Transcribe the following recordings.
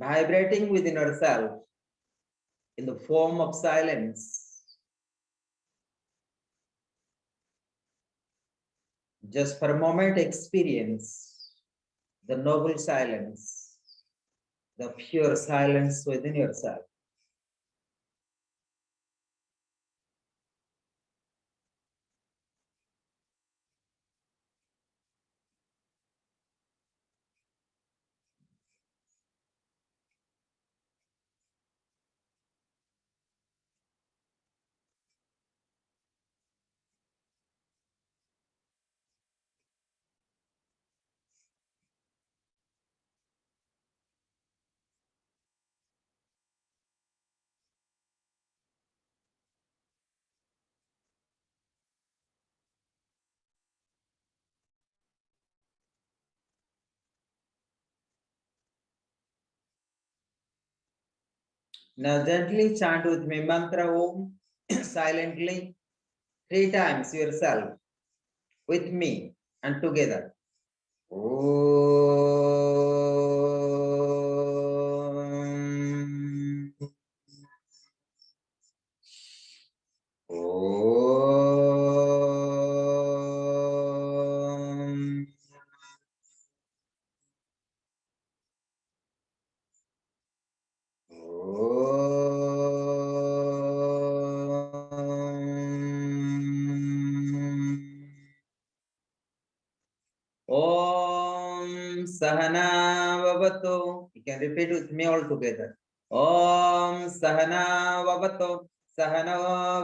vibrating within yourself in the form of silence. Just for a moment, experience the noble silence, the pure silence within yourself. Now gently chant with me mantra Om silently 3 times yourself with me and together. Om. Om. Om Sahana Vavato. You can repeat with me all together. Om Sahana Vavato Sahana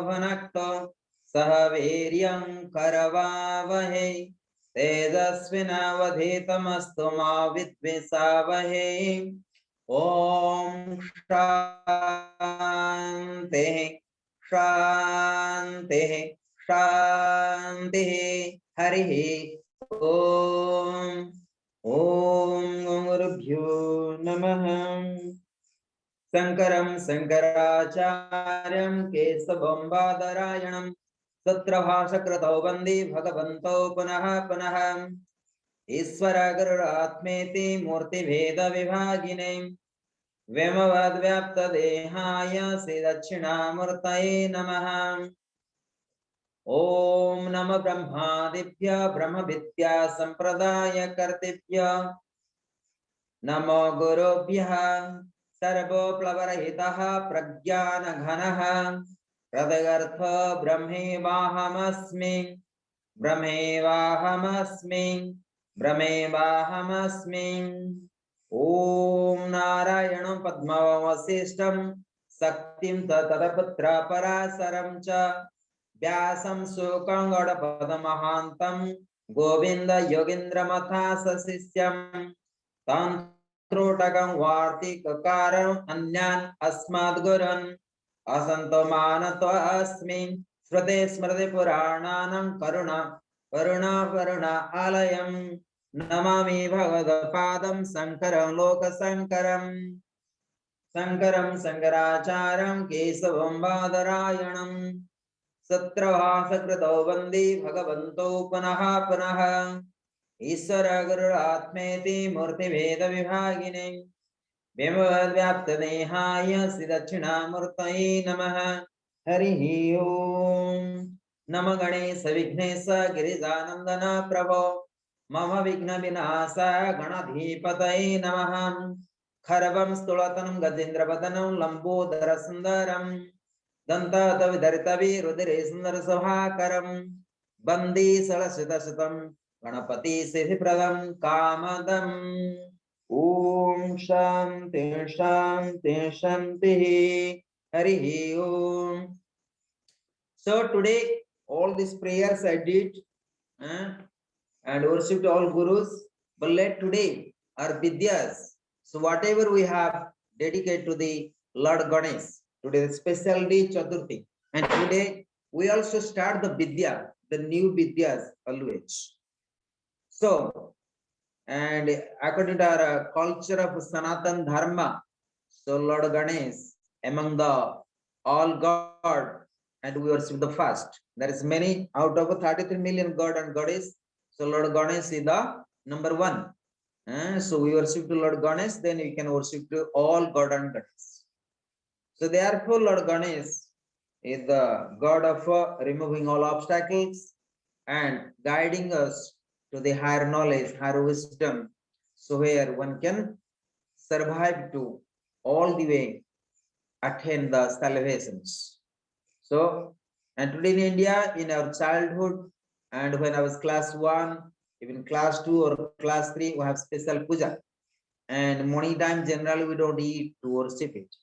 Bhanakto Sahaviryam Karavavahe Tejasvinavadhetamastu ma vidvisavahe. Om Shanti Shanti Shanti Hari Om Gurubhyo Namah. Sankaram Sankaracharyam Kesavam Badarayanam Satrabhasakratau Bandi Bhagavanto Punaha Punaha Isvara Garuratmeti Murti Veda Vibhagine Vyamavad Vyapta Dehaya Siddhachina Murtaye Namaha. Om Nama Brahmadibhya Brahma Vidya Sampradaya Kartibhya Namo Gurubhya Sarvo Plavarahitaha Pragyana Ghanaha Pradagartha Brahmevahamasmi Brahmevahamasmi Brahmevahamasmi. Om Narayanam Padmavasishtam Saktim Tatapatra Parasaram Cha Vyasam Sukam Gadapadamahantam Govinda Yogindra Matha Sasisyam Tantrotagam Varti Kakaram Anyan Asmad Guran Asantomanato Asmi Smriti Smriti Purananam Karuna Alayam Namami Bhagavapadam Sankaram Loka Sankaram Sangaracharam Kesavam Badarayanam Satrabhasakratau Bandi Bhagavanto Punaha Punaha Isvara Gururatmeti Murti Veda Vibhagine Vyamavad Vyapta Dehaya Siddhachina Murtaye Namaha. Hari Om. Nama Ganesa Vignesa Girizanandana Prabho Mama Vigna Vinasa Ganadhipataye Namaha. Kharavam Stulatanam Gadindravadanam Lambodara Sundaram Danta Davidaritavi Rudire Sundara Sabhakaram Bandi Salasitasatam Ganapati Siddhipradam Kamadam. Om Shanti Shanti Shanti Hari Om. So today all these prayers I did and worshipped all gurus, but let today our vidyas. So whatever we have dedicated to the Lord Ganesh, today is special day Chaturthi, and today we also start the vidya, the new vidyas always. So, and according to our culture of Sanatan Dharma, so Lord Ganesh among the all God, and we worship the first. There is many out of 33 million God and Goddess. So Lord Ganesh is the number 1. So we worship to Lord Ganesh, then we can worship to all God and goddess. So therefore, Lord Ganesh is the God of removing all obstacles and guiding us to the higher knowledge, higher wisdom, so where one can survive to all the way attain the salvations. So, and today in India, in our childhood, and when I was class 1, even class 2 or class 3, we have special puja. And morning time, generally, we don't eat to worship it.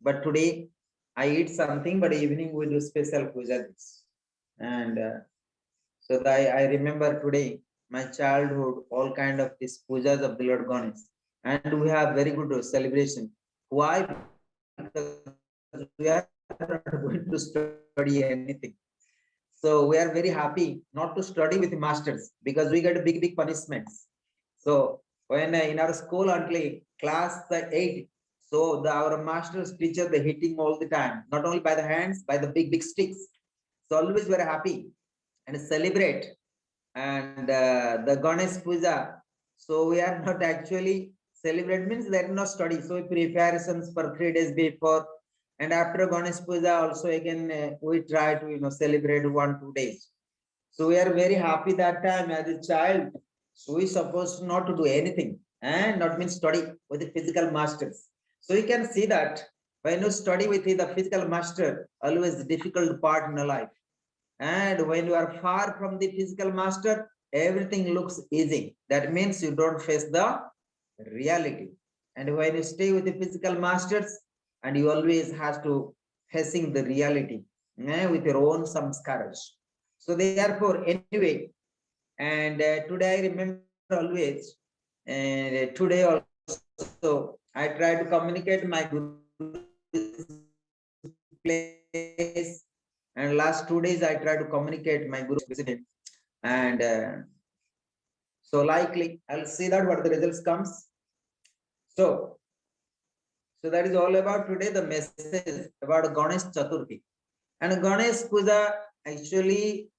But today, I eat something, but evening we do special puja. And so I remember today, my childhood, all kind of these pujas of the Lord Ganesh. And we have very good celebration. Why? Because we are not going to study anything. So we are very happy not to study with masters because we get big punishments. So when in our school only class 8, so our masters teacher the hitting all the time, not only by the hands, by the big sticks. So always very happy and celebrate and the Ganesh Puja. So we are not actually celebrate means there is no study. So preparations for 3 days before, and after Ganesh Puja also again we try to celebrate 1-2 days. So we are very happy that time as a child. So we supposed not to do anything and not mean study with the physical masters. So you can see that when you study with the physical master, always the difficult part in the life. And when you are far from the physical master, everything looks easy. That means you don't face the reality. And when you stay with the physical masters, and you always have to facing the reality with your own samskaras. So therefore, anyway, and today I remember always, and today also I try to communicate my place. And last 2 days I try to communicate my guru visit, and so likely I'll see that what the results comes. So that is all about today, the message about Ganesh Chaturthi. And Ganesh Puja actually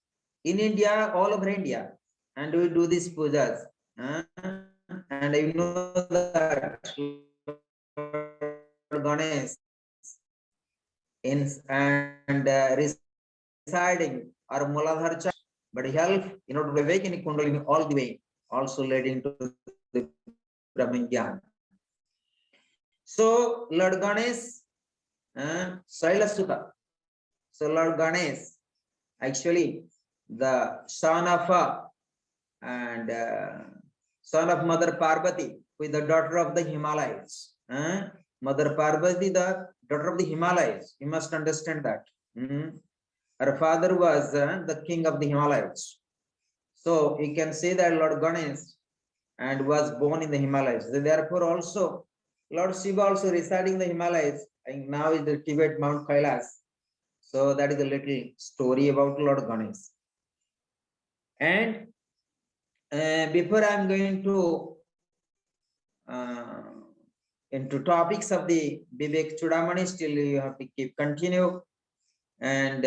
in India, all over India, and we do these pujas. And you know that Ganesh in and residing or Muladhar Chakra, but help in order to awaken Kundalini all the way, also leading to the Brahmagyan. So Lord Ganesh, Shiva Sutra. So Lord Ganesh, actually the son of and son of Mother Parvati, with the daughter of the Himalayas. Mother Parvati, the daughter of the Himalayas. You must understand that. Her father was the king of the Himalayas. So you can say that Lord Ganesh and was born in the Himalayas. Therefore, also Lord Shiva also residing in the Himalayas, and now is the Tibet Mount Kailas. So that is a little story about Lord Ganesh. And before I'm going to into topics of the Vivek Chudamani, still you have to keep continue. And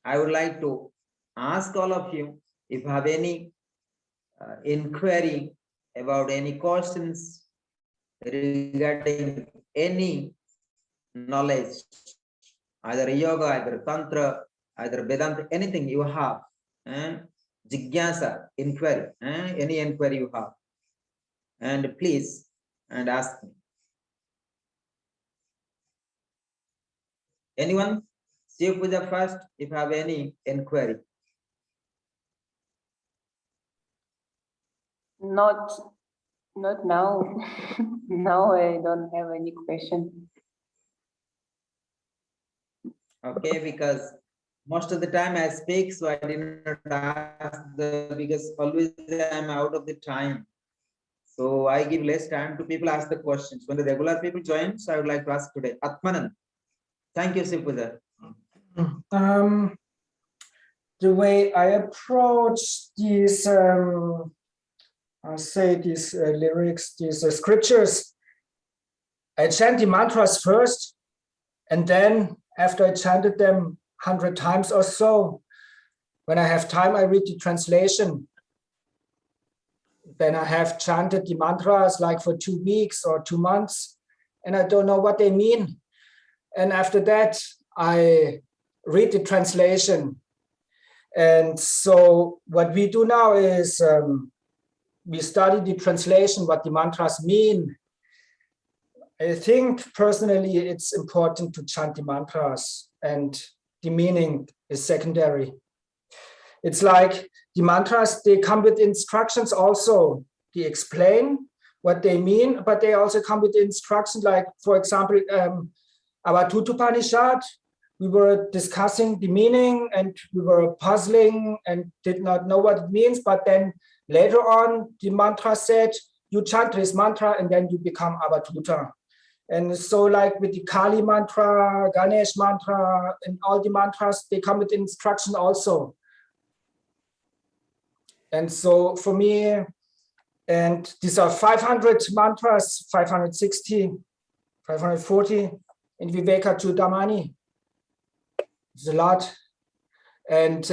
I would like to ask all of you if you have any inquiry about any questions regarding any knowledge, either yoga, either tantra, either Vedanta, anything you have, jigyasa, inquiry, any inquiry you have, and please and ask me. Anyone? Shiva Puja first, if you have any inquiry. Not now. Now I don't have any question. Okay, because most of the time I speak, so I did not ask because always I'm out of the time. So I give less time to people ask the questions. When the regular people join, so I would like to ask today. Atmanan. Thank you, Shiva Puja. The way I approach these, say these lyrics, these scriptures, I chant the mantras first, and then after I chanted them 100 times or so, when I have time, I read the translation. then I have chanted the mantras like for 2 weeks or 2 months, and I don't know what they mean. And after that, I read the translation. And so what we do now is we study the translation, what the mantras mean. I think personally it's important to chant the mantras, and the meaning is secondary. It's like the mantras, they come with instructions also. They explain what they mean, but they also come with instructions, like, for example, our Upanishad, we were discussing the meaning and we were puzzling and did not know what it means. But then later on, the mantra said, you chant this mantra and then you become Avatuta. And so like with the Kali mantra, Ganesh mantra, and all the mantras, they come with instruction also. And so for me, and these are 500 mantras, 560, 540 in Viveka Chudamani. It's a lot. And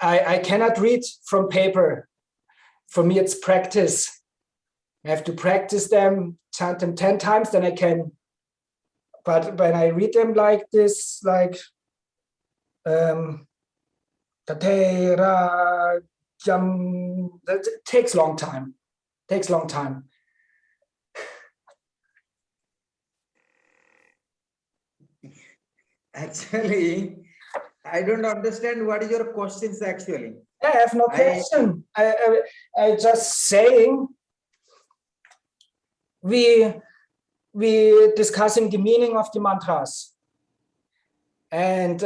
I cannot read from paper. For me, it's practice. I have to practice them, chant them 10 times, then I can. But when I read them like this, like Tatera Jam, that takes long time. Takes long time. Actually, I don't understand what is your questions actually. I have no question. I just saying we discussing the meaning of the mantras, and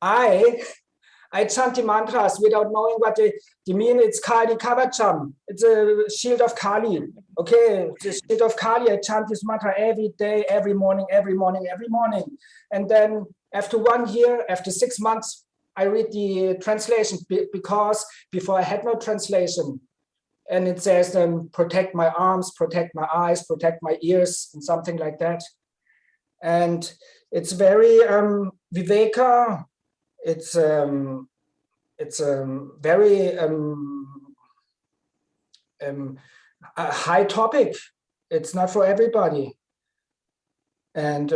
I chant the mantras without knowing what they mean. It's Kali Kavacham. It's a shield of Kali. Okay, the shield of Kali. I chant this mantra every day, every morning. And then after 1 year, after 6 months, I read the translation, because before I had no translation. And it says, protect my arms, protect my eyes, protect my ears, and something like that. And it's very Viveka. It's very a high topic. It's not for everybody. And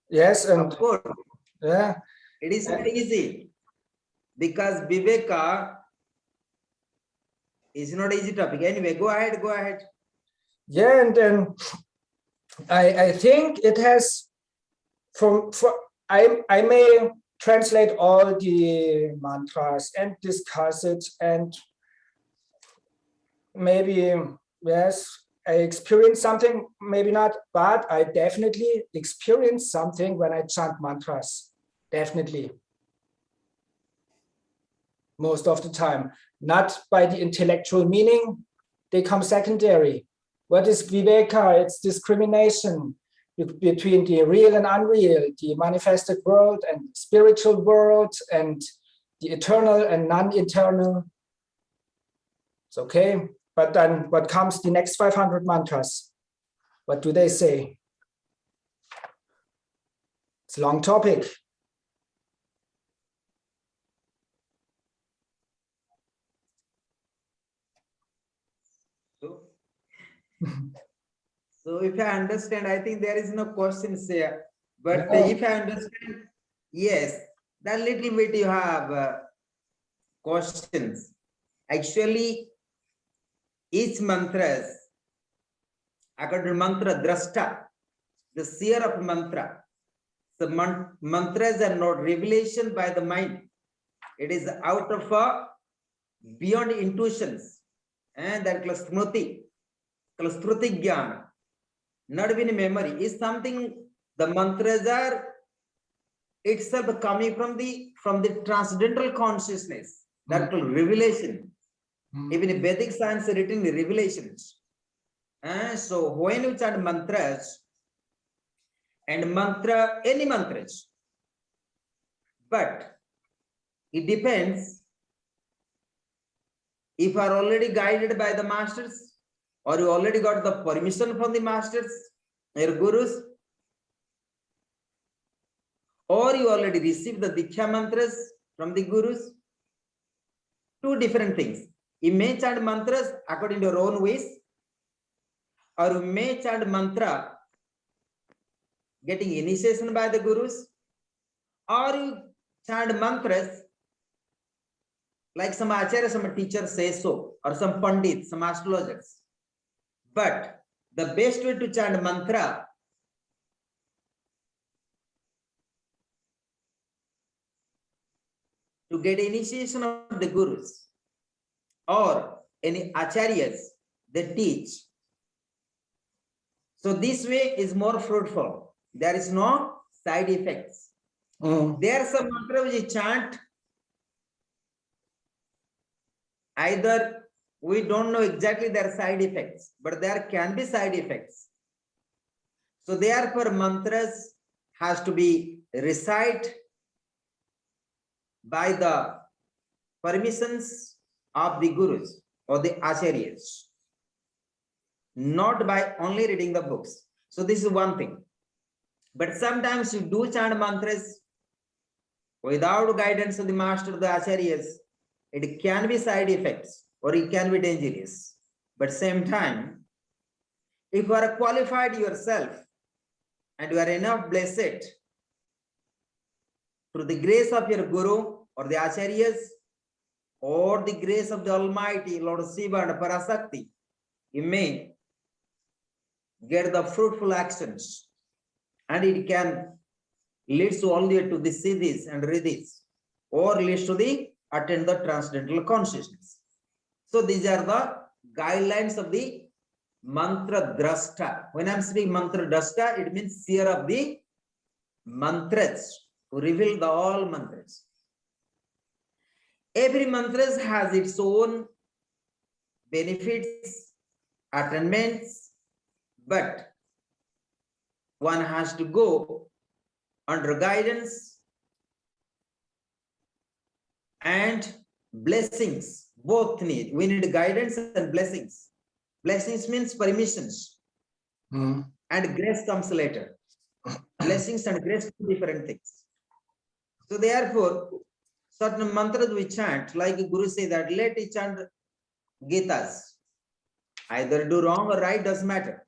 yes, and of course, yeah, it is not easy, because Viveka is not easy topic. Anyway, go ahead. Yeah, and then I think it has I may translate all the mantras and discuss it, and maybe, yes, I experience something, maybe not, but I definitely experience something when I chant mantras. Definitely. Most of the time. Not by the intellectual meaning, they come secondary. What is Viveka? It's discrimination between the real and unreal, the manifested world and spiritual world, and the eternal and non-eternal. It's okay. But then what comes the next 500 mantras? What do they say? It's a long topic. So if I understand, I think there is no questions here. But No. if I understand, yes, that little bit you have questions. Actually, each mantras, according to mantra drashta, the seer of mantra, the mantras are not revelation by the mind. It is out of beyond intuitions, and that smruti jnana, not even memory, is something. The mantras are itself coming from the transcendental consciousness, that called revelation. Even in Vedic science written in revelations. So when you chant mantras, and mantra, any mantras, but it depends if you are already guided by the masters, or you already got the permission from the masters, your gurus, or you already received the Diksha mantras from the gurus. Two different things. You may chant mantras according to your own ways, or you may chant mantra getting initiation by the gurus, or you chant mantras like some acharya, some teacher says so, or some pandit, some astrologers. But the best way to chant mantra to get initiation of the gurus or any acharyas they teach. So this way is more fruitful. There is no side effects. There are some mantra which you chant. Either we don't know exactly their side effects, but there can be side effects. So therefore mantras has to be recited by the permissions of the gurus or the acharyas, not by only reading the books. So this is one thing. But sometimes you do chant mantras without guidance of the master, the acharyas. It can be side effects or it can be dangerous. But same time, if you are qualified yourself and you are enough blessed through the grace of your guru or the acharyas or the grace of the Almighty Lord Shiva and Parasakti, you may get the fruitful actions, and it can lead to only to the siddhis and riddhis, or leads to the attain the transcendental consciousness. So these are the guidelines of the mantra drashta. When I'm speaking mantra drashta, it means seer of the mantras, who reveal the all mantras. Every mantra has its own benefits, attainments, but one has to go under guidance and blessings. Both need. We need guidance and blessings. Blessings means permissions, and grace comes later. Blessings and grace are different things. So therefore, certain mantras we chant, like Guru say that let it chant Gitas. Either do wrong or right, doesn't matter.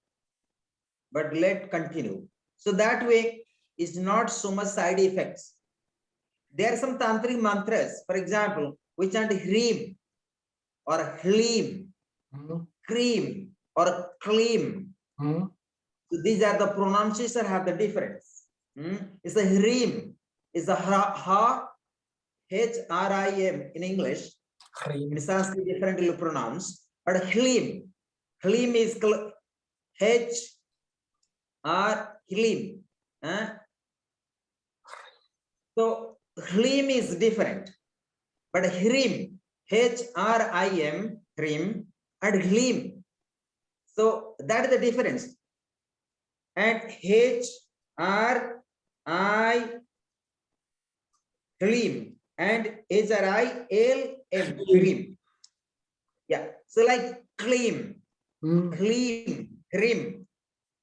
But let continue. So that way is not so much side effects. There are some tantric mantras, for example, we chant Hreem or Hleem, Cream or Kleem. So these are the pronunciation have the difference. It's a Hreem, it's a Ha, H-R-I-M in English. In Sanskrit differently pronounced. But Hleem, Hleem is H-R, Hleem. So Hleem is different, but Hreem, H-R-I-M, Hreem, and Hleem. So that is the difference. And H-R-I, Hleem, and H-R-I-L-M, Hleem. Yeah, so like Hleem, Hleem, Hreem,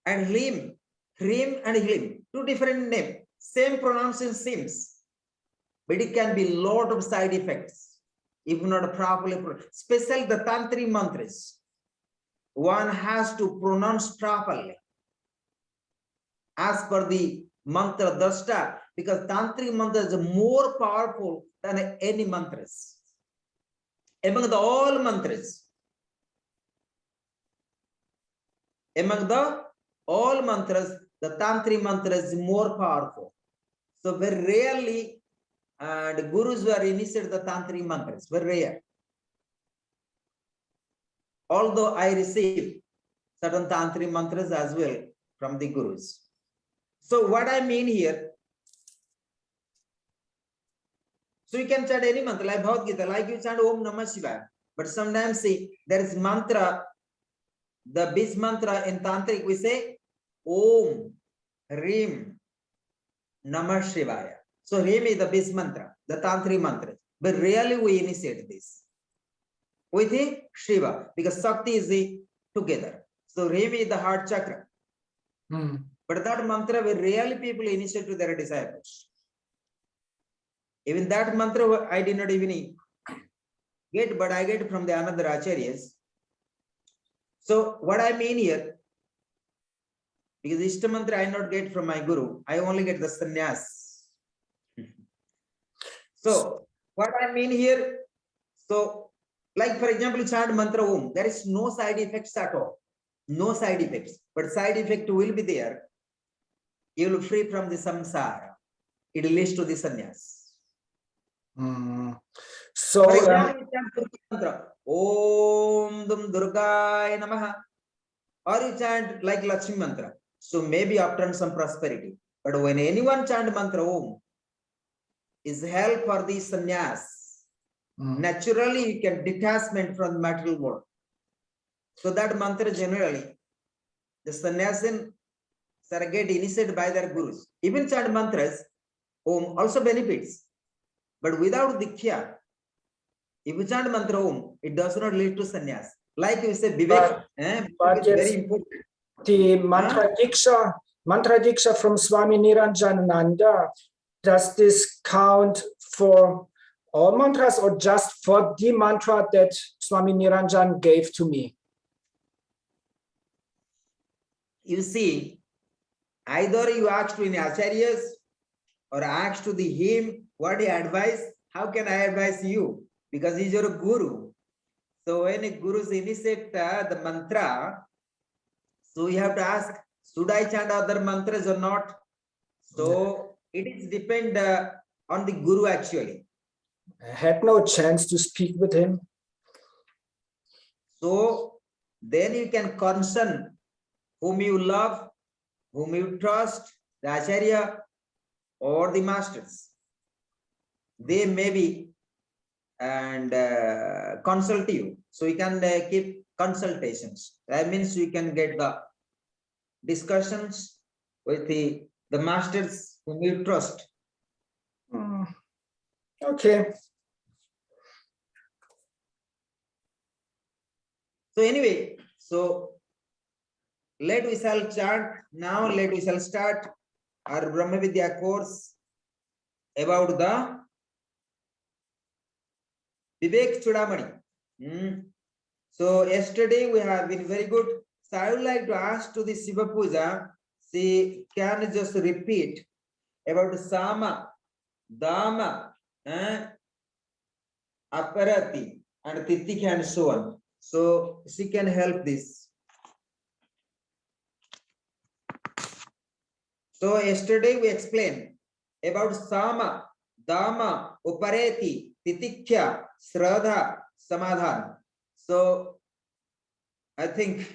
and Hleem, Hreem and Hleem, two different names. Same pronunciation seems, but it can be a lot of side effects if not properly pronounced. Especially the tantric mantras, one has to pronounce properly as per the mantra drashta, because tantric mantra is more powerful than any mantras. Among the all mantras, the tantric mantra is more powerful. So very rarely, the gurus were initiated the tantric mantras, very rare. Although I received certain tantric mantras as well from the gurus. So what I mean here, so you can chant any mantra like Bhagavad Gita, like you chant Om Namah Shivaya. But sometimes see, there is mantra, the base mantra in tantric, we say Om, Rim, Namah Shivaya. So Rim is the base mantra, the tantric mantra. But really we initiate this with the Shiva, because Shakti is the together. So Rim is the heart chakra. But that mantra will really people initiate to their disciples. Even that mantra I did not even get, but I get from the another acharyas. So what I mean here, because Ishta mantra I not get from my guru, I only get the sannyas. So what I mean here, so like for example, you chant mantra Om, there is no side effects at all. No side effects, but side effect will be there. You will free from the samsara. It leads to the sannyas. So For example, you chant Durga mantra, Om Dum Durgaya Namaha, or you chant like Lakshmi mantra. So maybe obtain some prosperity. But when anyone chant mantra Om, is help for the sannyas. Naturally, you can detachment from the material world. So that mantra generally, the sannyasin get initiated by their gurus. Even chant mantras, Om also benefits. But without Diksha, if you chant mantra Om, it does not lead to sannyas. Like you say, Vivek, but is very important. The mantra diksha from Swami Niranjananda, does this count for all mantras or just for the mantra that Swami Niranjan gave to me? You see, either you ask to any acharyas or ask to the him, what he advise, how can I advise you? Because he's your guru. So when a guru initiate the mantra, so you have to ask, should I chant other mantras or not? So it is depend on the guru actually. I had no chance to speak with him. So then you can concern whom you love, whom you trust, the acharya or the masters. They may be and consult you. So you can keep consultations. That means you can get the discussions with the masters whom you trust. Okay. So anyway, so let we shall chant now. Let we shall start our Brahma Vidya course about the Vivek Chudamani. So yesterday we have been very good. So I would like to ask to the Shiva Puja, she can just repeat about Sama, Dama, Aparati, and Titikha and so on. So she can help this. So yesterday we explained about Sama, Dama, Upareti, Titikya, Shraddha, Samadhan. So I think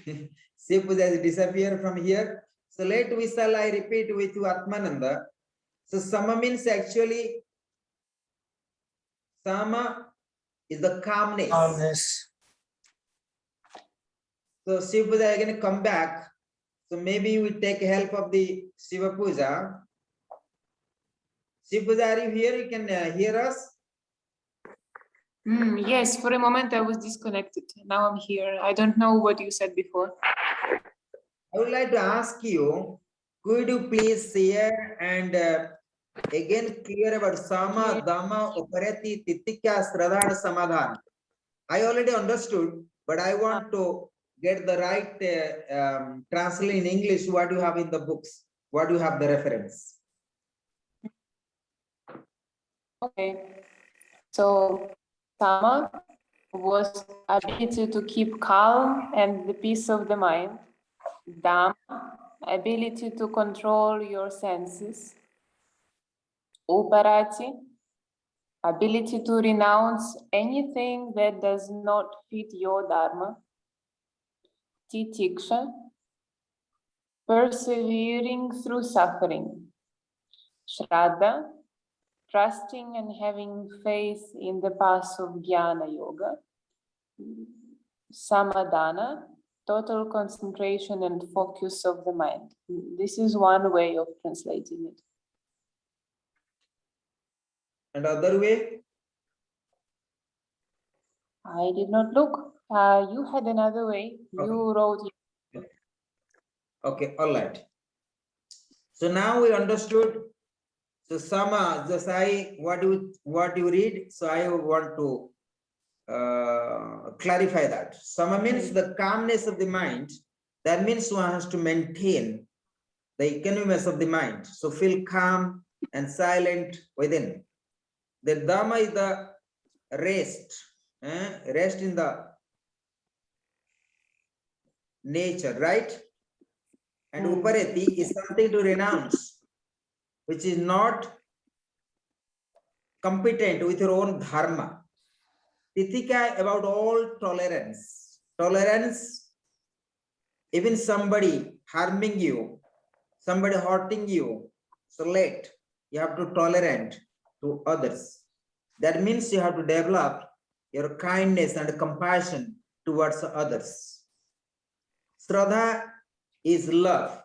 Shiva has disappeared from here. So let we shall I repeat with you Atmananda. So Sama means actually Sama is the calmness. So Shiva again come back. So maybe we take help of the Shiva Puja. Shiva, are you here? You can hear us? Yes, for a moment I was disconnected. Now I'm here. I don't know what you said before. I would like to ask you, could you please share and again clear about Sama, Dama, Uparati, Titikya, Shraddha, and Samadhan? I already understood, but I want to get the right translate in English what you have in the books, what you have the reference. Okay. So Sama was ability to keep calm and the peace of the mind. Dhamma, ability to control your senses. Uparati, ability to renounce anything that does not fit your dharma. Titiksha, persevering through suffering. Shraddha, trusting and having faith in the path of Jnana Yoga. Samadhana, total concentration and focus of the mind. This is one way of translating it. And other way? I did not look. You had another way. Okay. You wrote it. Okay, all right. So now we understood. So Sama, just what you read. So I want to clarify that. Sama means the calmness of the mind. That means one has to maintain the equanimous of the mind. So feel calm and silent within. The Dhamma is the rest, rest in the nature, right? And Upareti is something to renounce, which is not competent with your own dharma. Tithika about all tolerance. Tolerance, even somebody harming you, somebody hurting you, so let you have to tolerate to others. That means you have to develop your kindness and compassion towards others. Shraddha is love,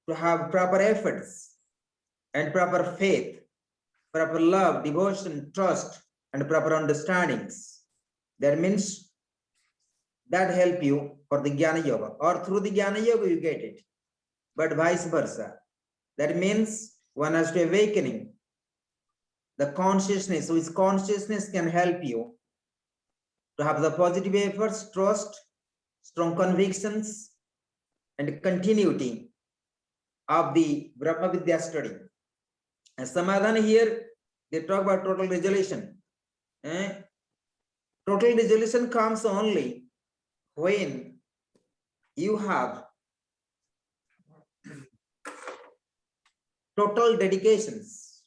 to have proper efforts and proper faith, proper love, devotion, trust, and proper understandings. That means that help you for the Jnana Yoga, or through the Jnana Yoga you get it, but vice versa. That means one has to awakening the consciousness, which consciousness can help you to have the positive efforts, trust, strong convictions, and continuity of the Brahma Vidya study. And Samadhan here, they talk about total resolution. Total resolution comes only when you have total dedications,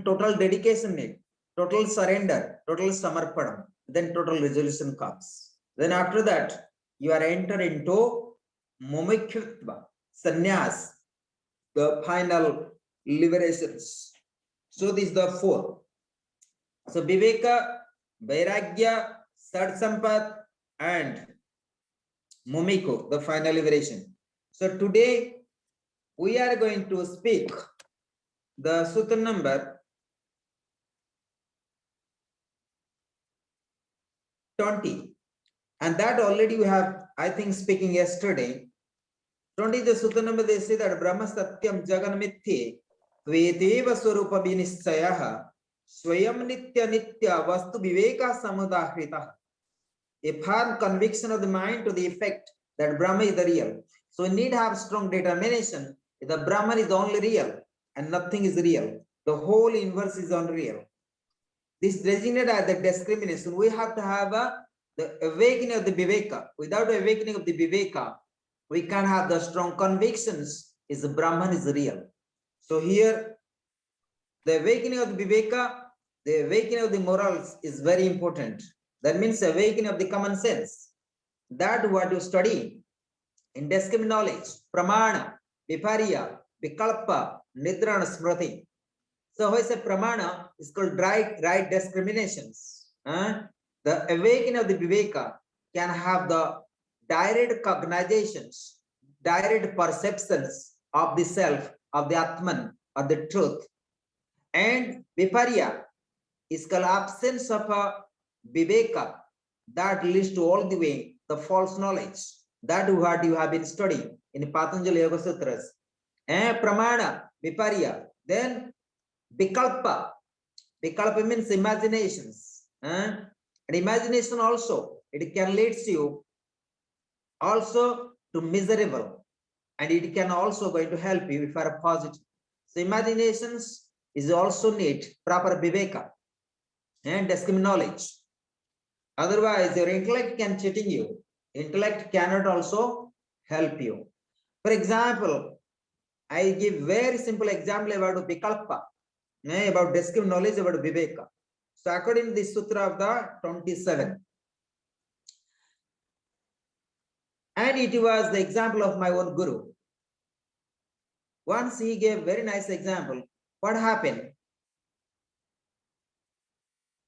total dedication, total surrender, total samarpanam, then total resolution comes. Then after that, you are entered into mumikhyutva, sannyas, the final liberations. So these are the four. So viveka, vairagya, sad sampat, and mumiko, the final liberation. So today we are going to speak the sutra number 20, and that already we have, I think, speaking yesterday. 20 the sutra number, they say that Brahma Satyam Jagan Mithye Vedeva Swarupa Vinishchayaha Swayam Nitya Nitya Vastu Viveka Samudahrita. A firm conviction of the mind to the effect that Brahma is the real. So we need to have strong determination that the Brahman is only real and nothing is real. The whole universe is unreal. This designated as the discrimination. We have to have the awakening of the Viveka. Without the awakening of the Viveka, we can't have the strong convictions is the Brahman is real. So here, the awakening of the Viveka, the awakening of the morals is very important. That means the awakening of the common sense. That what you study in discriminate knowledge, pramana, viparya, vikalpa, nidra, smriti. So when I say pramana, is called right discriminations. The awakening of the Viveka can have the direct cognizations, direct perceptions of the self, of the Atman, of the truth. And viparya is called absence of a Viveka that leads to all the way the false knowledge. That is what you have been studying in Patanjali Yoga Sutras. And pramana, viparya. Then vikalpa. Vikalpa means imaginations. And imagination also, it can lead you also to miserable. And it can also going to help you if you are positive. So imaginations is also need proper viveka and discriminate knowledge. Otherwise, your intellect can cheating you. Intellect cannot also help you. For example, I give very simple example about vikalpa, about discriminate knowledge about viveka. So according to the sutra of the 27, and it was the example of my own guru. Once he gave very nice example. What happened?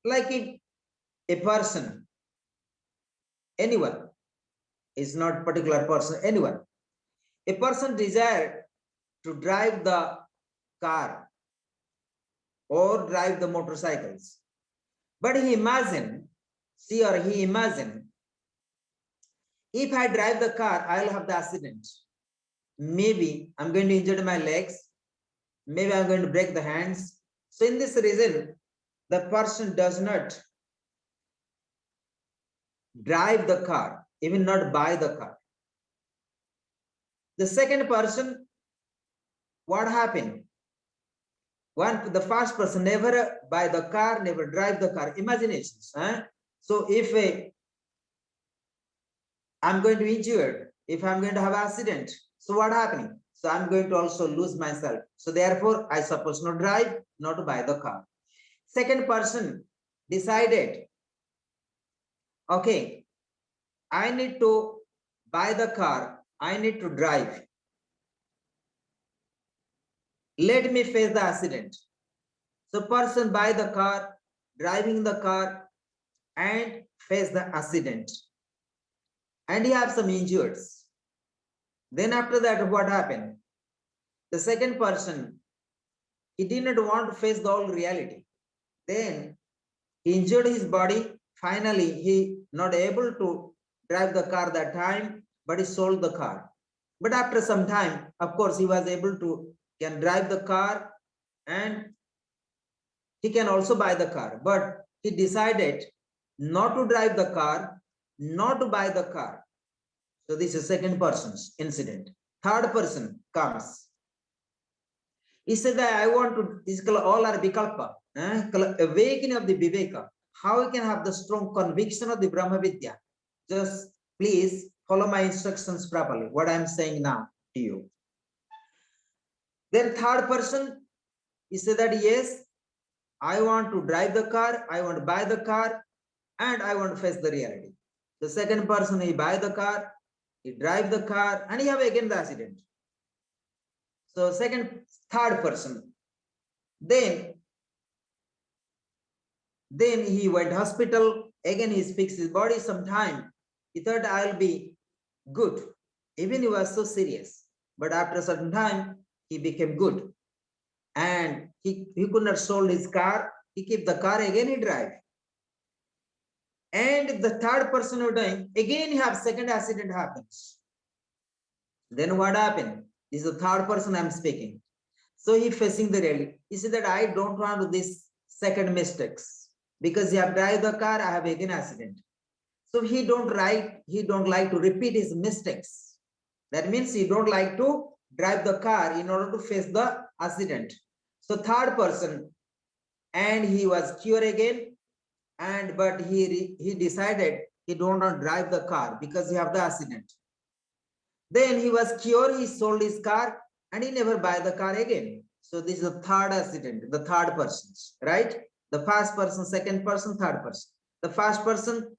Like if a person, anyone, is not particular person, anyone, a person desired to drive the car or drive the motorcycles, but he imagined, she or he imagined, if I drive the car, I'll have the accident. Maybe I'm going to injure my legs, maybe I'm going to break the hands. So in this reason, the person does not drive the car, even not buy the car. The second person, what happened? The first person never buy the car, never drive the car. Imaginations. So if I'm going to injure, if I'm going to have accident, so what happening? So I'm going to also lose myself. So therefore, I suppose not drive, not to buy the car. Second person decided, okay, I need to buy the car, I need to drive. Let me face the accident. So person buy the car, driving the car, and face the accident. And he have some injuries. Then after that, what happened? The second person, he did not want to face the whole reality. Then he injured his body. Finally, he not able to drive the car that time, but he sold the car. But after some time, of course, he was able to can drive the car and he can also buy the car. But he decided not to drive the car, not to buy the car. So this is second person's incident. Third person comes. He said that I want to, this is all are vikalpa, awakening of the viveka. How we can have the strong conviction of the Brahma Vidya? Just please follow my instructions properly, what I'm saying now to you. Then third person, he said that yes, I want to drive the car, I want to buy the car, and I want to face the reality. The second person, he buy the car, he drive the car, and he have again the accident. So third person. Then he went hospital, again he fixed his body sometime. He thought I'll be good. Even he was so serious. But after a certain time, he became good. And he could not sold his car. He kept the car, again he drive. And the third person who dying, again he have second accident happens. Then what happened? This is the third person I'm speaking. So he facing the reality. He said that I don't want to do this second mistakes. Because he have drive the car, I have again accident. So he don't like to repeat his mistakes. That means he don't like to drive the car in order to face the accident. So third person, and he was cured again, but he decided he don't want to drive the car because he have the accident. Then he was cured, he sold his car, and he never buy the car again. So this is the third accident, the third person's, right? The first person, second person, third person. The first person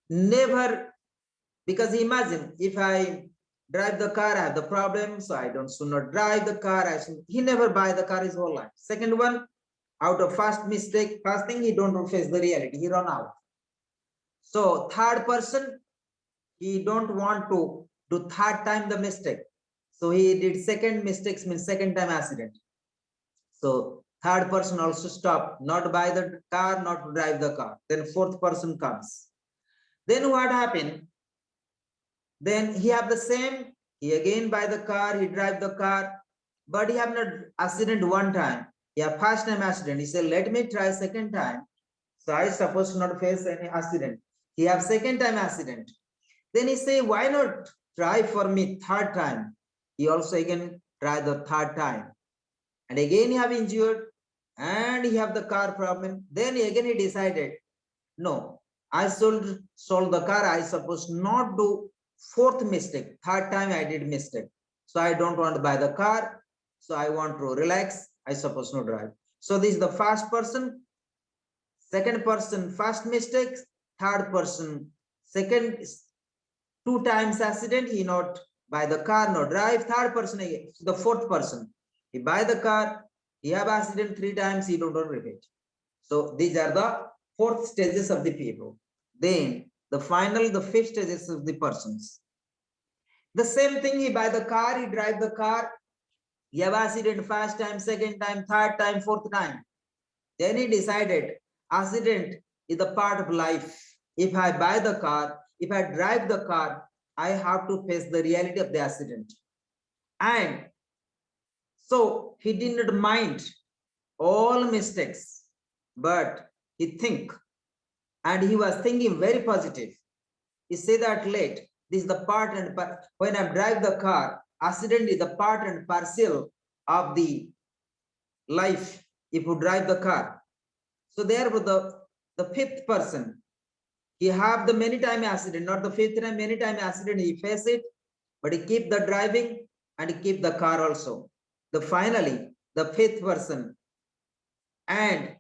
never, because imagine if I drive the car, I have the problem, so I should not drive the car. He never buy the car his whole life. Second one, out of first mistake, first thing, he don't face the reality, he run out. So third person, he don't want to do third time the mistake. So he did second mistakes, means second time accident. So third person also stop, not buy the car, not to drive the car. Then fourth person comes. Then what happened? Then he have the same, he again buy the car, he drive the car, but he have not accident one time. He have first time accident. He said, let me try second time. So I suppose not face any accident. He have second time accident. Then he say, why not try for me third time? He also again try the third time. And again he have injured and he have the car problem. Then again he decided, no, I sold the car. I suppose not do fourth mistake. Third time I did mistake. So I don't want to buy the car. So I want to relax. I suppose not drive. So this is the first person. Second person, first mistake. Third person, second, two times accident. He not buy the car, not drive. Third person again. The fourth person. He buy the car. He have accident 3 times. He don't repeat. So these are the fourth stages of the people. Then the fifth stages of the persons. The same thing, he buy the car, he drive the car, he have accident first time, second time, third time, fourth time. Then he decided accident is a part of life. If I buy the car, if I drive the car, I have to face the reality of the accident. And so he did not mind all mistakes, but he think and he was thinking very positive. He said that late, this is the part and when I drive the car, accident is the part and parcel of the life if you drive the car. So therefore the fifth person, he have the many time accident, not the fifth time, many time accident he face it, but he keep the driving and he keep the car also. The finally the fifth person, and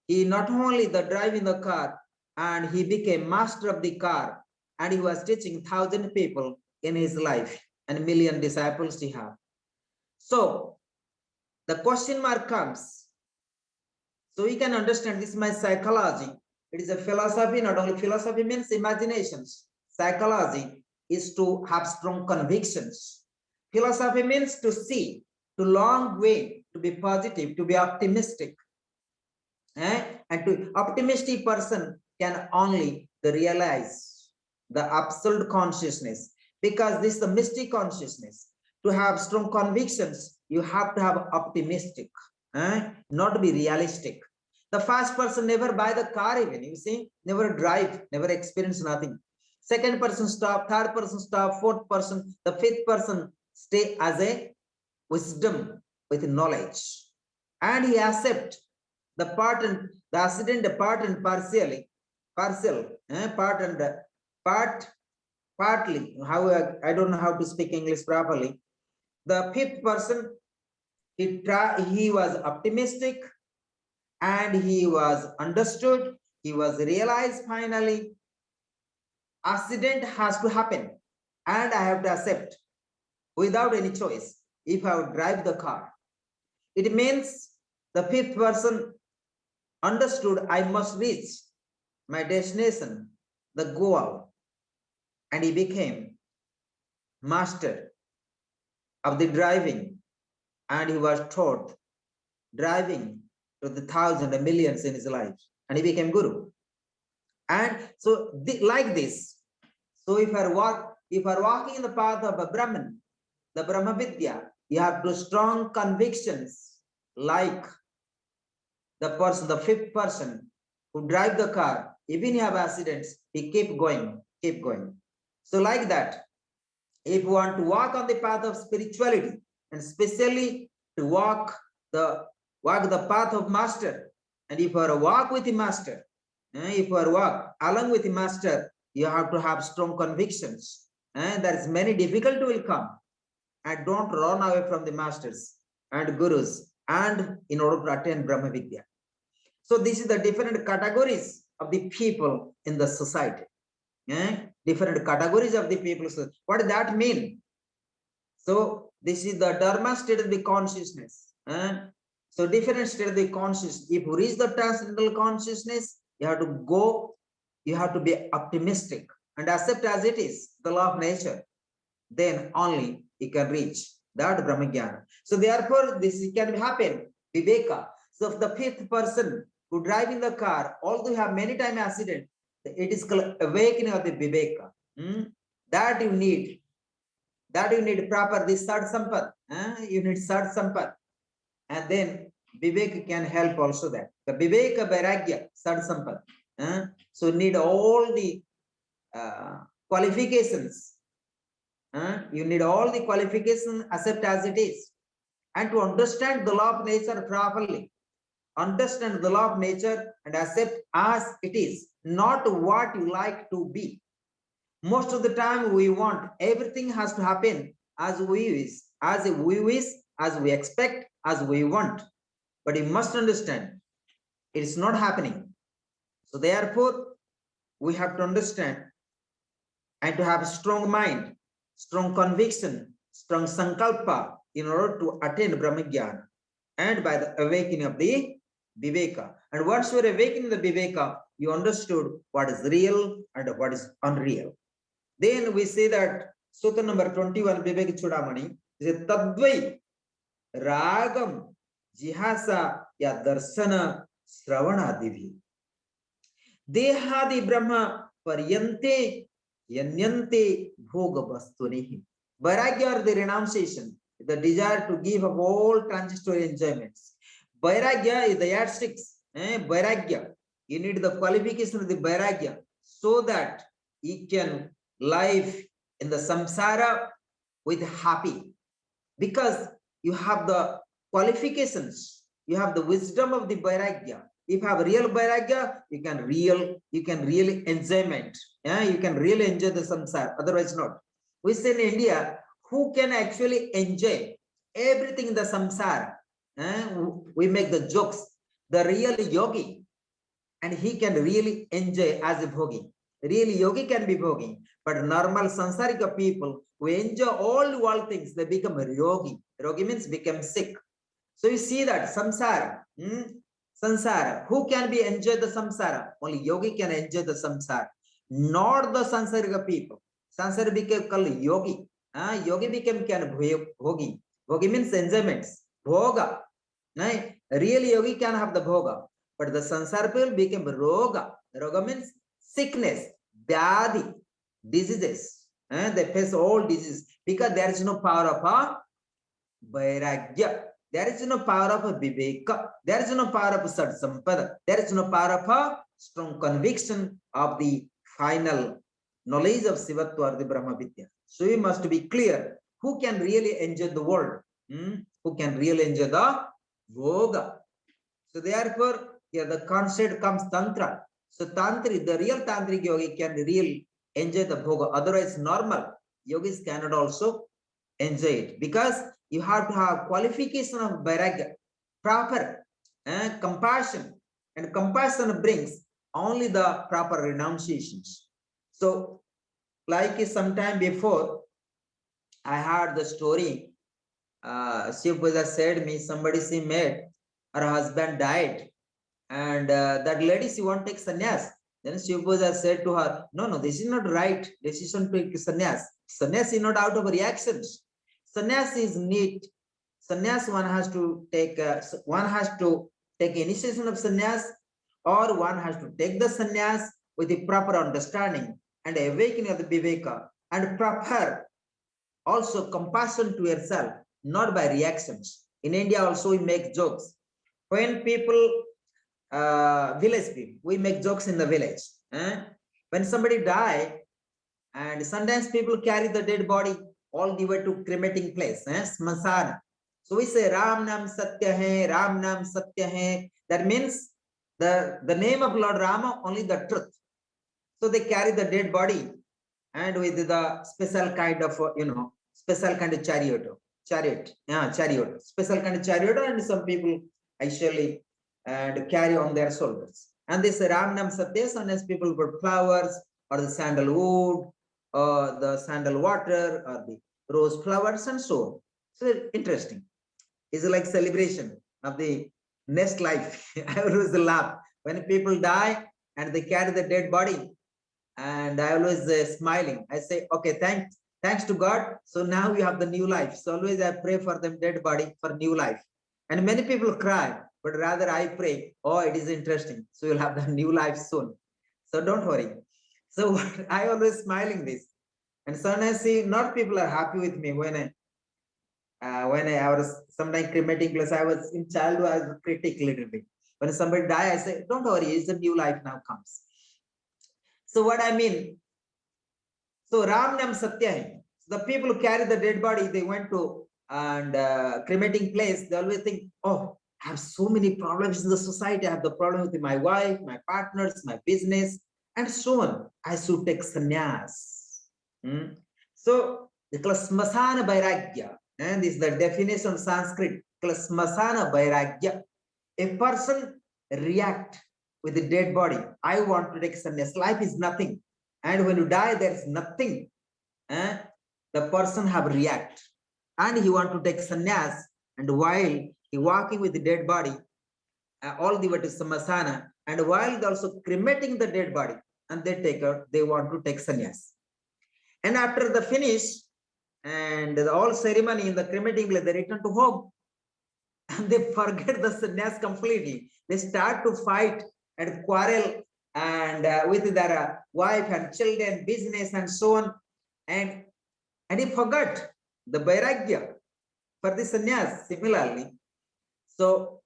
he not only the driving the car, and he became master of the car, and he was teaching 1,000 people in his life and million disciples he have. So the question mark comes. So we can understand this is my psychology. It is a philosophy, not only philosophy means imaginations. Psychology is to have strong convictions. Philosophy means to see, to long way, to be positive, to be optimistic. And to optimistic person can only realize the absolute consciousness, because this is the mystic consciousness. To have strong convictions, you have to have optimistic, not be realistic. The first person never buy the car, even you see, never drive, never experience nothing. Second person stop, third person stop, fourth person, the fifth person stay as a wisdom with knowledge, and he accept the part and the accident, the part and partially, partial, part and part, partly. How I don't know how to speak English properly. The fifth person, he was optimistic, and he was understood. He was realized finally. Accident has to happen, and I have to accept without any choice. If I would drive the car, it means the fifth person understood I must reach my destination, the goal, and he became master of the driving, and he was taught driving to the thousands and millions in his life, and he became guru. And so like this, so if I walking in the path of a Brahman, the Brahma Vidya, you have to strong convictions, like the person, the fifth person who drive the car, even he have accidents, he keep going, keep going. So like that, if you want to walk on the path of spirituality, and especially to walk the path of master, and if you are walk with the master, if you are walk along with the master, you have to have strong convictions, and there is many difficulty will come, and don't run away from the masters and gurus, and in order to attain Brahma Vidya. So this is the different categories of the people in the society. Different categories of the people. So what does that mean? So this is the Dharma state of the consciousness. So different state of the consciousness. If you reach the transcendental consciousness, you have to go, you have to be optimistic and accept as it is, the law of nature. Then only you can reach that Brahmajnana. So therefore, this can happen, Viveka. So if the fifth person who drive in the car, although you have many time accident, it is called awakening of the Viveka. That you need. That you need proper this third sampat. You need third sampat. And then Viveka can help also that. The Viveka Vairagya, third sampat. So need all the qualifications. You need all the qualifications, accept as it is. And to understand the law of nature properly. Understand the law of nature and accept as it is, not what you like to be. Most of the time we want everything has to happen as we wish, as we expect, as we want. But you must understand, it is not happening. So therefore, we have to understand and to have a strong mind, strong conviction, strong sankalpa in order to attain Brahmajnana, and by the awakening of the Viveka. And once you are awakening the Viveka, you understood what is real and what is unreal. Then we say that Sutra number 21, Viveka Chudamani, is a Tadvai Ragam Jihasa Ya Darsana Sravana Divi. Dehadi Brahma Paryante Yanyante Bhoga Bastunihi. Vairagya or the renunciation, the desire to give up all transitory enjoyments. Vairagya is the yardsticks. Vairagya. You need the qualification of the vairagya so that you can live in the samsara with happy, because you have the qualifications, you have the wisdom of the vairagya. If you have real vairagya, you can really enjoyment. Yeah, you can really enjoy the samsara. Otherwise, not. We say in India, who can actually enjoy everything in the samsara? We make the jokes. The real yogi, and he can really enjoy as a bhogi. Real yogi can be bhogi, but normal sansarika people who enjoy all things, they become a yogi. Yogi means become sick. So you see that samsara, samsara. Who can be enjoy the samsara? Only yogi can enjoy the samsara, not the sansarika people. Sansara became called yogi. Yogi became can bhogi. Bhogi means enjoyments. Bhoga. Real yogi can have the bhoga, but the sansara people became roga. Roga means sickness, vyadhi, diseases. They face all diseases because there is no power of a vairagya. There is no power of a viveka. There is no power of a sat sampada. There is no power of a strong conviction of the final knowledge of Shivatva or the Brahma Vidya. So we must be clear who can really enjoy the world, who can really enjoy the Bhoga. So therefore, here the concept comes Tantra. So Tantri, the real Tantric yogi can really enjoy the Bhoga. Otherwise, normal yogis cannot also enjoy it, because you have to have qualification of vairagya, proper compassion, and compassion brings only the proper renunciations. So, like sometime before, I heard the story. Shiva said me, somebody she met, her husband died, and that lady, she won't take sannyas. Then Shiva said to her, no, this is not right decision to take sannyas. Sannyas is not out of reactions. Sannyas is neat. Sannyas, one has to take initiation of sannyas, or one has to take the sannyas with the proper understanding and awakening of the viveka, and proper also compassion to yourself, not by reactions. In India also we make jokes. When people, village people, we make jokes in the village. When somebody die, and sometimes people carry the dead body all the way to cremating place, smasana. So we say Ram Nam Satya Hai, Ram Nam Satya Hai. That means the name of Lord Rama, only the truth. So they carry the dead body, and with the special kind of special kind of chariot, special kind of chariot, and some people actually and carry on their shoulders. And this Ram Nam Satya, sometimes people put flowers or the sandalwood or the sandal water or the rose flowers and so on. So interesting. It's like celebration of the next life. I always laugh when people die and they carry the dead body, and I always smiling. I say, okay, thanks to God. So now you have the new life. So always I pray for them dead body for new life. And many people cry, but rather I pray, oh, it is interesting. So you'll have the new life soon. So don't worry. So I always smiling this. And sometimes I see not people are happy with me when I was sometimes cremating place. I was in childhood, I was critic little bit. When somebody die, I say, don't worry, it's a new life now comes. So what I mean, so Ram Nam Satya Hai. So the people who carry the dead body, they went to and cremating place, they always think, oh, I have so many problems in the society. I have the problem with my wife, my partners, my business, and so on. I should take sannyas. So the smasana vairagya, and this is the definition of Sanskrit. Smasana vairagya. A person react with the dead body. I want to take sannyas. Life is nothing. And when you die, there is nothing. The person have react. And he want to take sannyas. And while he walking with the dead body, all the way to samasana, and while they also cremating the dead body, and they want to take sannyas. And after the finish, and the all ceremony in the cremating place, they return to home. And they forget the sannyas completely. They start to fight and quarrel and with their wife and children, business and so on. And he forgot the vairagya for the sannyas similarly. So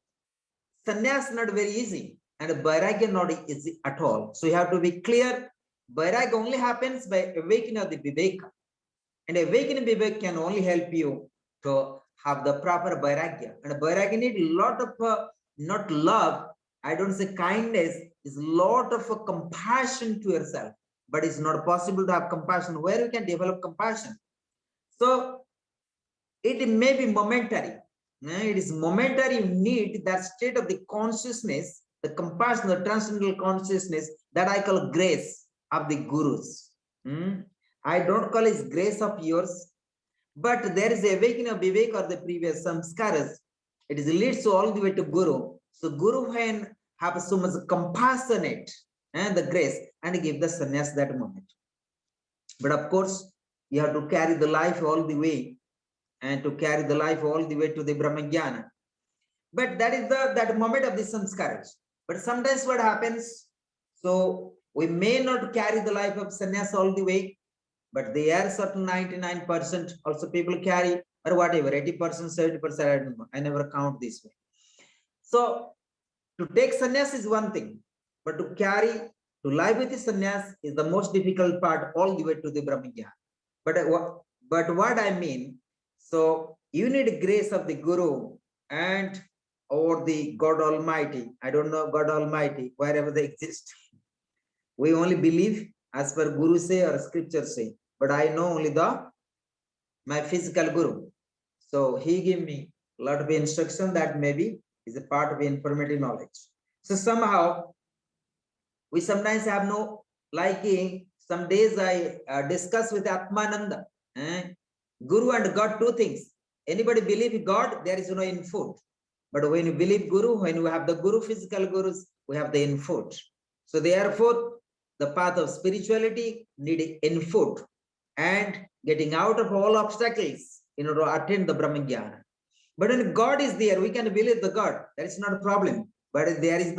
sannyas not very easy. and vairagya not easy at all. So you have to be clear. Vairagya only happens by awakening of the viveka. And awakening viveka can only help you to have the proper vairagya. And vairagya need a lot of, not love, I don't say kindness, is a lot of compassion to yourself. But it's not possible to have compassion. Where you can develop compassion? So it may be momentary. It is momentary. You need that state of the consciousness, the compassion, the transcendental consciousness that I call grace of the gurus. I don't call it grace of yours, but there is a awakening of vivek or the previous samskaras. It is leads to all the way to guru. So guru can have so much compassionate and the grace and give the sannyas that moment. But of course, you have to carry the life all the way and to carry the life all the way to the Brahmajnana. But that is that moment of the samskaras. But sometimes what happens, so we may not carry the life of sannyas all the way, but they are certain 99% also people carry, or whatever, 80%, 70%, I don't know. I never count this way. So to take sannyas is one thing, but to carry, to live with the sannyas is the most difficult part all the way to the Brahmajnana. But what I mean, so you need grace of the Guru and or the God Almighty. I don't know God Almighty, wherever they exist. We only believe as per Guru say or scripture say, but I know only my physical Guru. So he gave me a lot of instruction that maybe is a part of informative knowledge. So somehow we sometimes have no liking. Some days I discuss with Atmananda. Guru and God, two things. Anybody believe God, there is no input. But when you believe Guru, when you have the Guru, physical Gurus, we have the input. So therefore, the path of spirituality need input and getting out of all obstacles in order to attain the Brahmajnana. But when God is there, we can believe the God. That is not a problem. But there is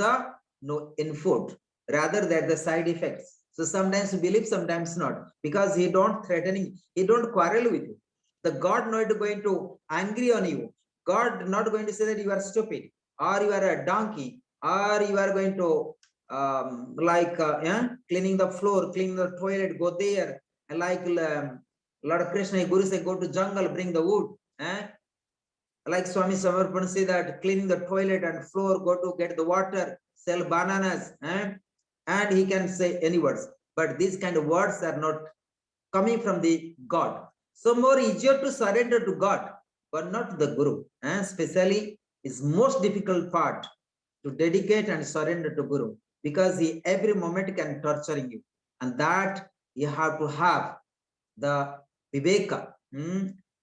no input. Rather, there are the side effects. So sometimes you believe, sometimes not. Because he don't threatening, he don't quarrel with you. The God not going to angry on you. God not going to say that you are stupid, or you are a donkey, or you are going to cleaning the floor, cleaning the toilet, go there. And like Lord Krishna, Guru say, go to jungle, bring the wood. Like Swami Samarpan say that cleaning the toilet and floor, go to get the water, sell bananas. And he can say any words. But these kind of words are not coming from the God. So more easier to surrender to God, but not to the Guru. Especially is most difficult part to dedicate and surrender to Guru, because he every moment can torturing you. And that you have to have the viveka,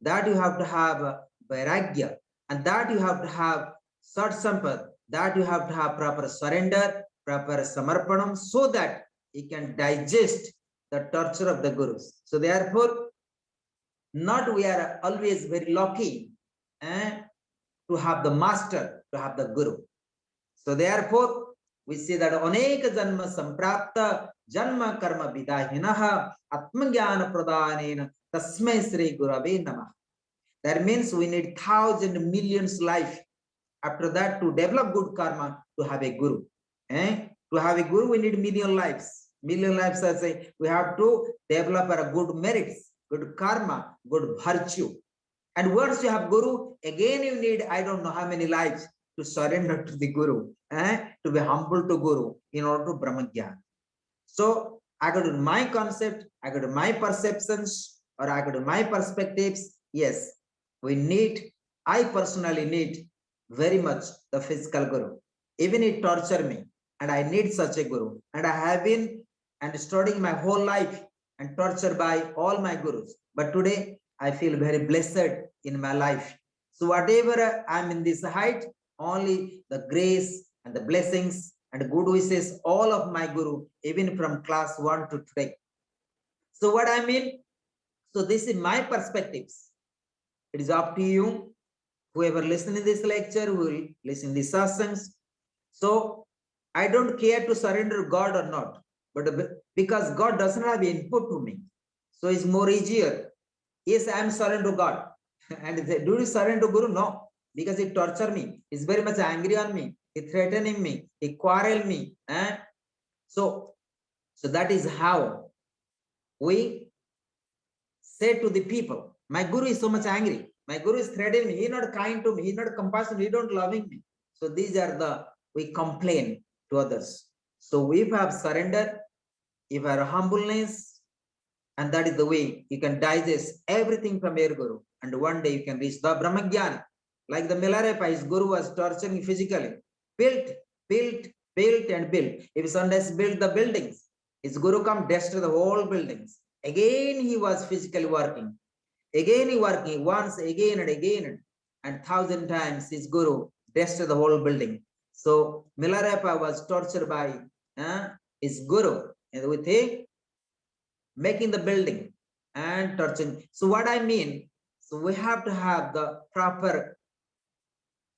that you have to have vairagya, and that you have to have sat sampad, that you have to have proper surrender, proper samarpanam, so that he can digest the torture of the Gurus. So therefore, not we are always very lucky to have the master, to have the Guru. So therefore, we see that aneka janma samprapta janma karma vidahinaha atmajnana pradhanena tasmai sri gurave namah. That means we need 1,000 millions life after that to develop good karma to have a Guru. To have a Guru, we need million lives. Million lives, I say, we have to develop our good merits, good karma, good virtue. And once you have Guru, again you need, I don't know how many lives to surrender to the Guru, to be humble to Guru in order to Brahmajnana. So I got my concept, I got my perceptions, or I got my perspectives. Yes, we need, I personally need very much the physical Guru. Even it torture me, and I need such a Guru. And I have been and studying my whole life and tortured by all my Gurus. But today I feel very blessed in my life. So whatever I'm in this height, only the grace and the blessings and good wishes, all of my Guru, even from class 1 to today. So what I mean, so this is my perspectives. It is up to you, whoever listen to this lecture, who will listen to these sessions. So I don't care to surrender God or not, but because God doesn't have input to me. So it's more easier. Yes, I am surrender to God. And do you surrender to Guru? No, because it torture me. It's very much angry on me. he threatening me, he quarrel me. So that is how we say to the people, my guru is so much angry. My guru is threatening me. He not kind to me. He not compassionate. He don't loving me. So these are we complain to others. So if I have surrender, if I have humbleness, and that is the way you can digest everything from your guru. And one day you can reach the Brahmagyan. Like the Milarepa, his guru was torturing physically. Built, and built. If Sundays built the buildings, his guru come destroy the whole buildings. Again, he was physically working. Again, he working once, again and again, and 1,000 times his guru destroyed the whole building. So Milarepa was tortured by his guru, and with him making the building and torturing. So what I mean, so we have to have the proper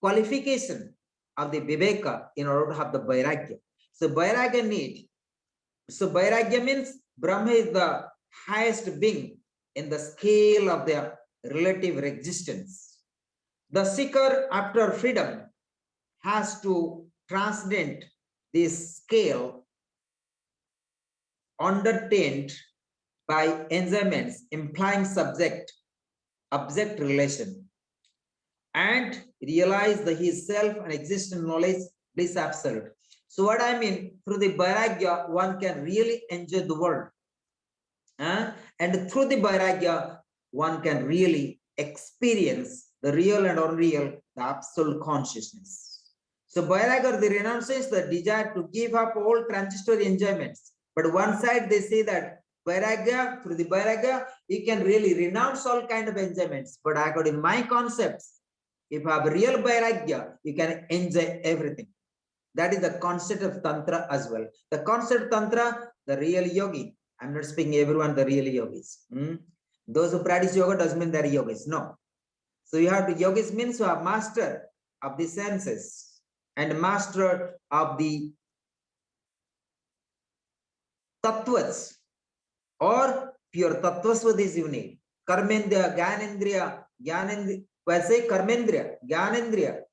qualification of the Viveka in order to have the Vairagya. So Vairagya need. So Vairagya means Brahma is the highest being in the scale of their relative existence. The seeker after freedom has to transcend this scale undertained by enjoyments implying subject-object relation, and realize the his self and existent knowledge is absolute. So what I mean, through the Vairagya, one can really enjoy the world. And through the Vairagya, one can really experience the real and unreal, the absolute consciousness. So Vairagya, the renunciation, the desire to give up all transitory enjoyments. But one side they say that Vairagya, through the Vairagya, you can really renounce all kind of enjoyments. But according to my concepts, if you have real Vairagya, you can enjoy everything. That is the concept of Tantra as well. The concept of Tantra, the real yogi. I'm not speaking everyone, the real yogis. Those who practice yoga doesn't mean they're yogis. No. So you have to, yogis means you are master of the senses and master of the tattvas, or pure tattvas with this unit. Karmendriya, Gyanendriya, I say Karmendriya, Gyanendriya,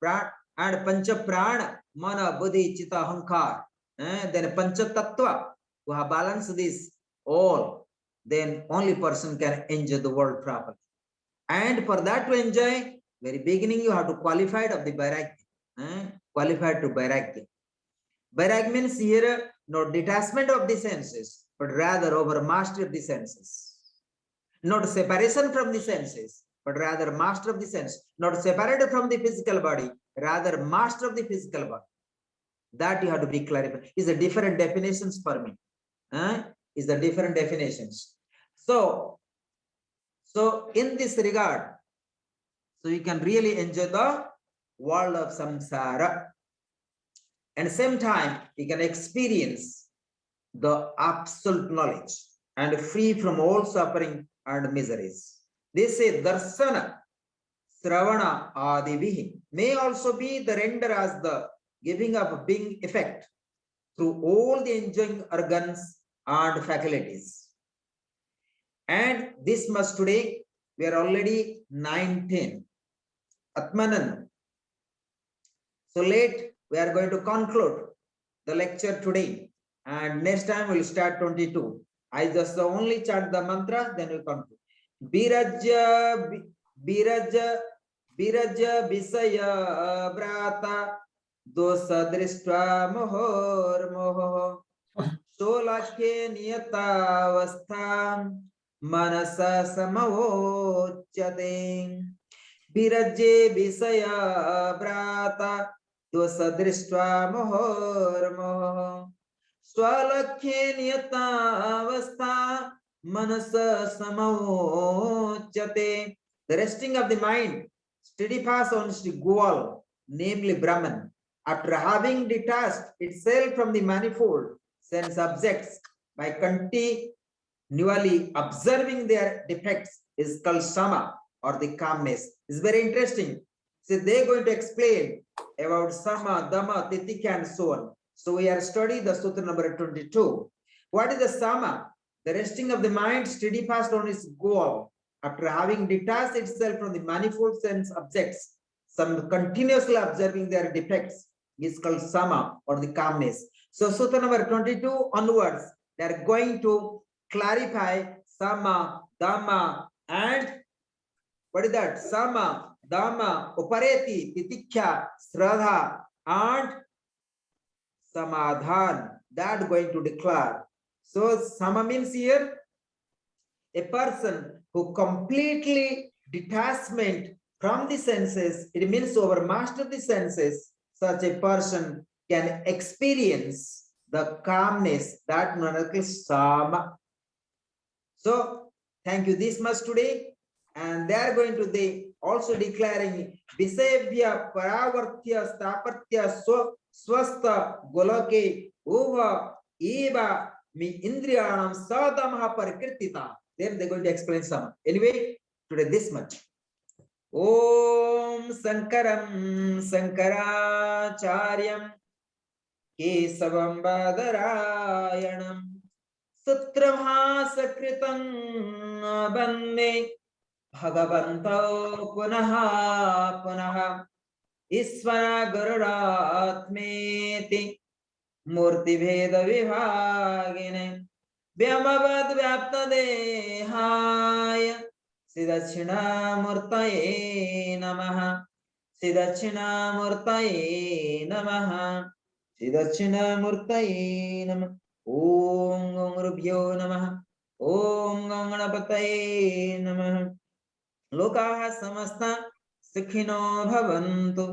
and Pancha Prana, Mana, Buddhi, Chitta, Hankar. Then Pancha Tattva, who have balanced this all, then only person can enjoy the world properly. And for that to enjoy, very beginning you have to qualify of the Vairagya. Qualified to Vairagya. Vairagya means here not detachment of the senses, but rather over mastery of the senses. Not separation from the senses, but rather master of the sense. Not separated from the physical body, rather master of the physical body. That you have to be clarified. Is the different definitions for me. Is the different definitions. So in this regard, so you can really enjoy the world of samsara. And same time, you can experience the absolute knowledge and free from all suffering and miseries. They say darsana, sravana, adivihi may also be the render as the giving of being effect through all the enjoying organs and faculties. And this must today, we are already 9:10. Atmanan. So late, we are going to conclude the lecture today. And next time we'll start 22. I just only chant the mantra, then we conclude. Biraja Visaya Brata Dosa Dristva Mohor Moho Solakhe Niyata Vastham Manasa Samavochate Biraje Visaya Brata Dosa Dristva Mohor Moho Swalakhe Niyata Avastha Manasa Samavochate. The resting of the mind, steady pass on the goal, namely Brahman, after having detached itself from the manifold sense objects by continually observing their defects, is called Sama, or the calmness. It's very interesting. So they're going to explain about Sama, Dhamma, Titika, and so on. So we are studying the Sutra number 22. What is the Sama? The resting of the mind, steady fast on its goal, after having detached itself from the manifold sense objects, some continuously observing their defects is called Sama, or the calmness. So Sutra number 22 onwards, they are going to clarify Sama, Dhamma, and what is that? Sama, Dhamma, Upareti, Titikya, Sraddha, and Samadhan. That going to declare. So Sama means here a person who completely detachment from the senses. It means overmaster the senses. Such a person can experience the calmness that Nanaka Sama. So thank you this much today. And they are going to they also declaring Visevya Paravartya Stapatya Swasta Goloke Uva Eva Mi Indriyanam Sadamaha Parikritita. Then they're going to explain some. Anyway, today this much. Om Sankaram Sankaracharyam Kesavam Badarayanam Sutramhasakritam Bande Bhagavanto Punaha Punaha Isvara Garudatmeti Murti Bheda Vibhagine Vyamavad Vyapta Dehaya Siddhachina Murtaye Namaha Siddhachina Murtaye Namaha Siddhachina Murtaye Namaha Om Gurubhyo Namaha Om Ganganapataye Namaha Lokaha Samasta Sukhino Bhavantu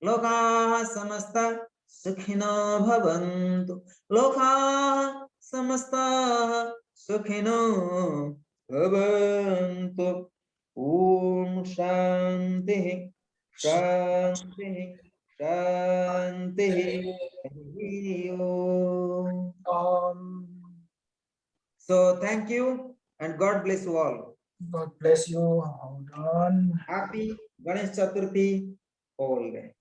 Lokaha Samasta Sukhino Bhavantu Lokaha Samasta Sukhino Bhavantu Om Shanti Shanti Shanti Om. So thank you and God bless you all. God bless you. Hold on. Happy Ganesh Chaturthi all day.